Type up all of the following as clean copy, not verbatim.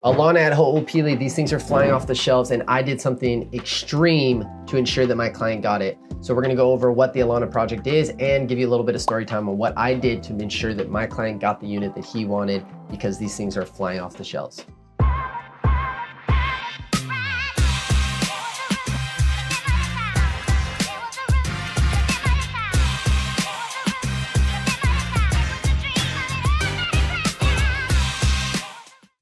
Alana at hoopili, these things are flying off the shelves, and I did something extreme to ensure that my client got it. So we're gonna go over what the Alana project is and give you a little bit of story time on what I did to ensure that my client got the unit that he wanted, because these things are flying off the shelves.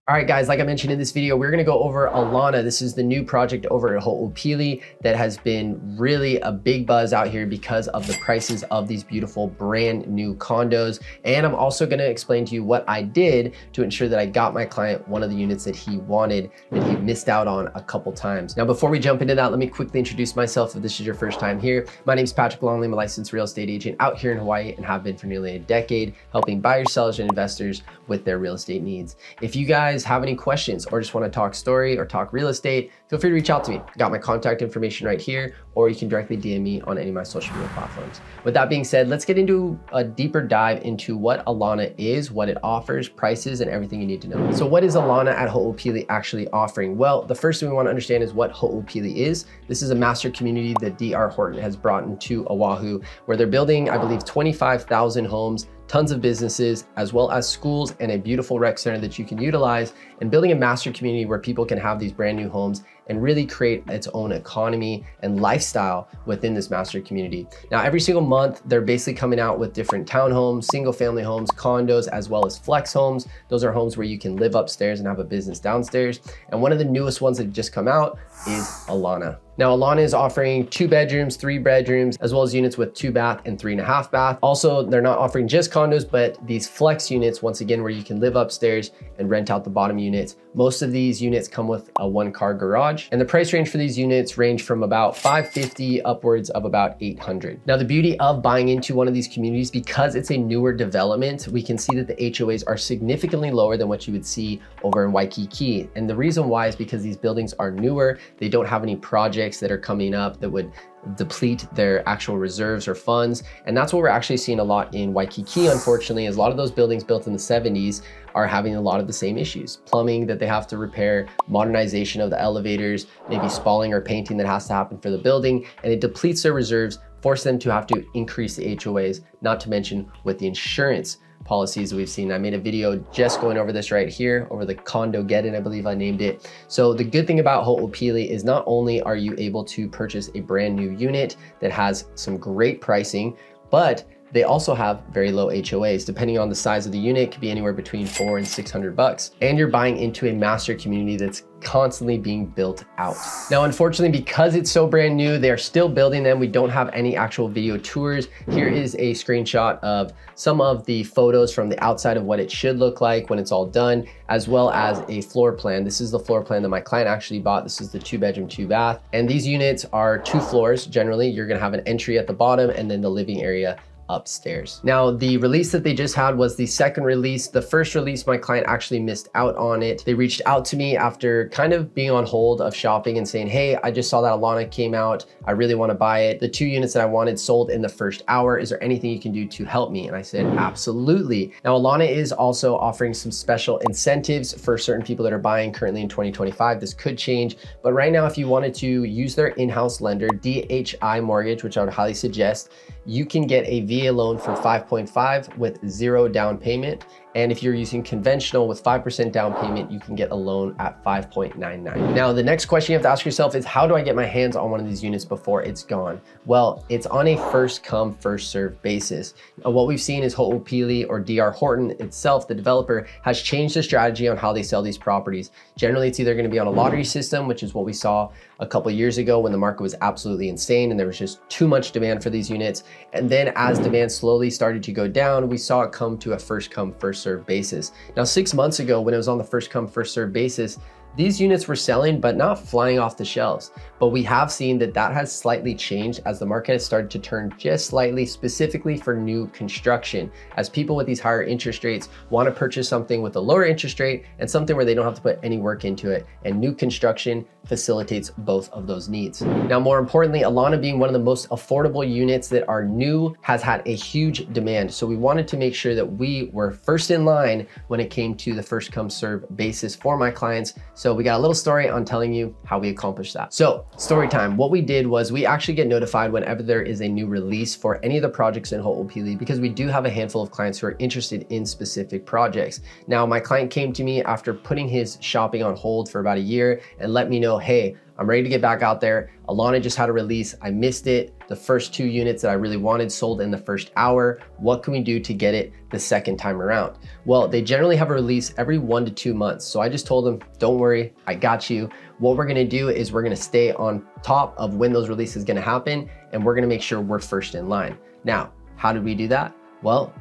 All right, guys, like I mentioned in this video, we're gonna go over Alana. This is the new project over at hoopili that has been really a big buzz out here because of the prices of these beautiful brand new condos. And I'm also gonna explain to you what I did to ensure that I got my client one of the units that he wanted, that he missed out on a couple times. Now, before we jump into that, let me quickly introduce myself if this is your first time here. My name is Patrick Longley. I'm a licensed real estate agent out here in Hawaii and have been for nearly a decade, helping buyers, sellers, and investors with their real estate needs. If you guys have any questions or just want to talk story or talk real estate, feel free to reach out to me. I got my contact information right here, or you can directly DM me on any of my social media platforms. With that being said, let's get into a deeper dive into what Alana is, what it offers, prices, and everything you need to know. So what is Alana at hoopili actually offering? Well, the first thing we want to understand is what hoopili is. This is a master community that D.R. Horton has brought into Oahu, where they're building, I believe, 25,000 homes, tons of businesses, as well as schools and a beautiful rec center that you can utilize, and building a master community where people can have these brand new homes and really create its own economy and lifestyle within this master community. Now, every single month, they're basically coming out with different townhomes, single family homes, condos, as well as flex homes. Those are homes where you can live upstairs and have a business downstairs. And one of the newest ones that just come out is Alana. Now, Alana is offering 2 bedrooms, 3 bedrooms, as well as units with 2 bath and 3.5 bath. Also, they're not offering just condos, but these flex units, once again, where you can live upstairs and rent out the bottom units. Most of these units come with a 1-car garage, and the price range for these units range from about $550 upwards of about $800. Now, the beauty of buying into one of these communities, because it's a newer development, we can see that the HOAs are significantly lower than what you would see over in Waikiki. And the reason why is because these buildings are newer. They don't have any projects that are coming up that would deplete their actual reserves or funds. And that's what we're actually seeing a lot in Waikiki, unfortunately, is a lot of those buildings built in the 70s are having a lot of the same issues. Plumbing that they have to repair, modernization of the elevators, maybe spalling or painting that has to happen for the building, and it depletes their reserves, force them to have to increase the HOAs, not to mention with the insurance policies that we've seen. I made a video just going over this right here, over the condo get it, I believe I named it. So the good thing about hoopili is not only are you able to purchase a brand new unit that has some great pricing, but they also have very low HOAs. Depending on the size of the unit, it could be anywhere between $400 and $600. And you're buying into a master community that's constantly being built out. Now, unfortunately, because it's so brand new, they're still building them. We don't have any actual video tours. Here is a screenshot of some of the photos from the outside of what it should look like when it's all done, as well as a floor plan. This is the floor plan that my client actually bought. This is the 2-bedroom, 2-bath. And these units are 2 floors. Generally, you're gonna have an entry at the bottom and then the living area upstairs. Now, the release that they just had was the second release. The first release, my client actually missed out on it. They reached out to me after kind of being on hold of shopping and saying, hey, I just saw that Alana came out. I really want to buy it. The 2 units that I wanted sold in the first hour. Is there anything you can do to help me? And I said, absolutely. Now, Alana is also offering some special incentives for certain people that are buying currently in 2025. This could change, but right now, if you wanted to use their in-house lender, DHI Mortgage, which I would highly suggest, you can get a VA loan for 5.5 with 0 down payment. And if you're using conventional with 5% down payment, you can get a loan at 5.99. Now, the next question you have to ask yourself is, how do I get my hands on one of these units before it's gone? Well, it's on a first come, first serve basis. What we've seen is hoopili, or D.R. Horton itself, the developer, has changed the strategy on how they sell these properties. Generally, it's either going to be on a lottery system, which is what we saw a couple years ago when the market was absolutely insane and there was just too much demand for these units. And then as demand slowly started to go down, we saw it come to a first come, first serve basis. Now, 6 months ago, when it was on the first come, first serve basis, these units were selling, but not flying off the shelves. But we have seen that that has slightly changed as the market has started to turn just slightly, specifically for new construction, as people with these higher interest rates want to purchase something with a lower interest rate and something where they don't have to put any work into it. And new construction facilitates both of those needs. Now, more importantly, Alana being one of the most affordable units that are new has had a huge demand. So we wanted to make sure that we were first in line when it came to the first come serve basis for my clients. So we got a little story on telling you how we accomplished that. So story time. What we did was we actually get notified whenever there is a new release for any of the projects in Ho'opili, because we do have a handful of clients who are interested in specific projects. Now, my client came to me after putting his shopping on hold for about a year and let me know, hey, I'm ready to get back out there. Alana just had a release. I missed it. The first 2 units that I really wanted sold in the first hour. What can we do to get it the second time around? Well, they generally have a release every 1 to 2 months. So I just told them, don't worry, I got you. What we're gonna do is we're gonna stay on top of when those releases gonna happen, and we're gonna make sure we're first in line. Now, how did we do that? Well,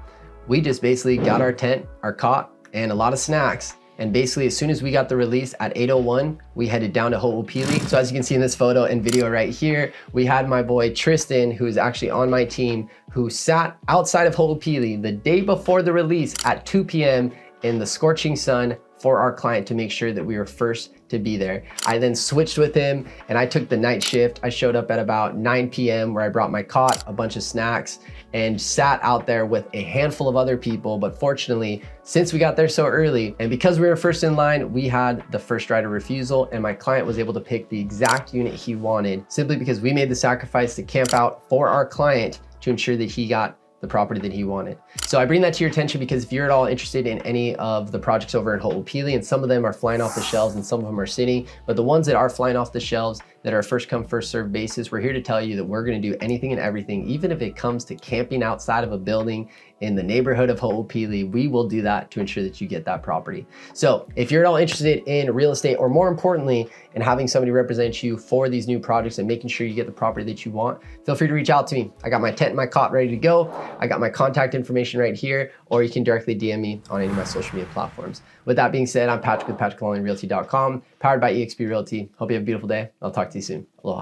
we just basically got our tent, our cot, and a lot of snacks. And basically, as soon as we got the release at 8:01, we headed down to Ho'opili. So as you can see in this photo and video right here, we had my boy Tristan, who is actually on my team, who sat outside of Ho'opili the day before the release at 2 p.m. in the scorching sun for our client to make sure that we were first to be there. I then switched with him and I took the night shift. I showed up at about 9 p.m. where I brought my cot, a bunch of snacks, and sat out there with a handful of other people. But fortunately, since we got there so early and because we were first in line, we had the first right of refusal, and my client was able to pick the exact unit he wanted simply because we made the sacrifice to camp out for our client to ensure that he got the property that he wanted. So I bring that to your attention because if you're at all interested in any of the projects over in Ho'opili, and some of them are flying off the shelves and some of them are sitting, but the ones that are flying off the shelves that are first come first served basis, we're here to tell you that we're going to do anything and everything, even if it comes to camping outside of a building in the neighborhood of Ho'opili, we will do that to ensure that you get that property. So if you're at all interested in real estate, or more importantly, in having somebody represent you for these new projects and making sure you get the property that you want, feel free to reach out to me. I got my tent and my cot ready to go. I got my contact information right here, or you can directly DM me on any of my social media platforms. With that being said, I'm Patrick with PatrickLongRealty.com, powered by eXp Realty. Hope you have a beautiful day. I'll talk to you soon. Aloha.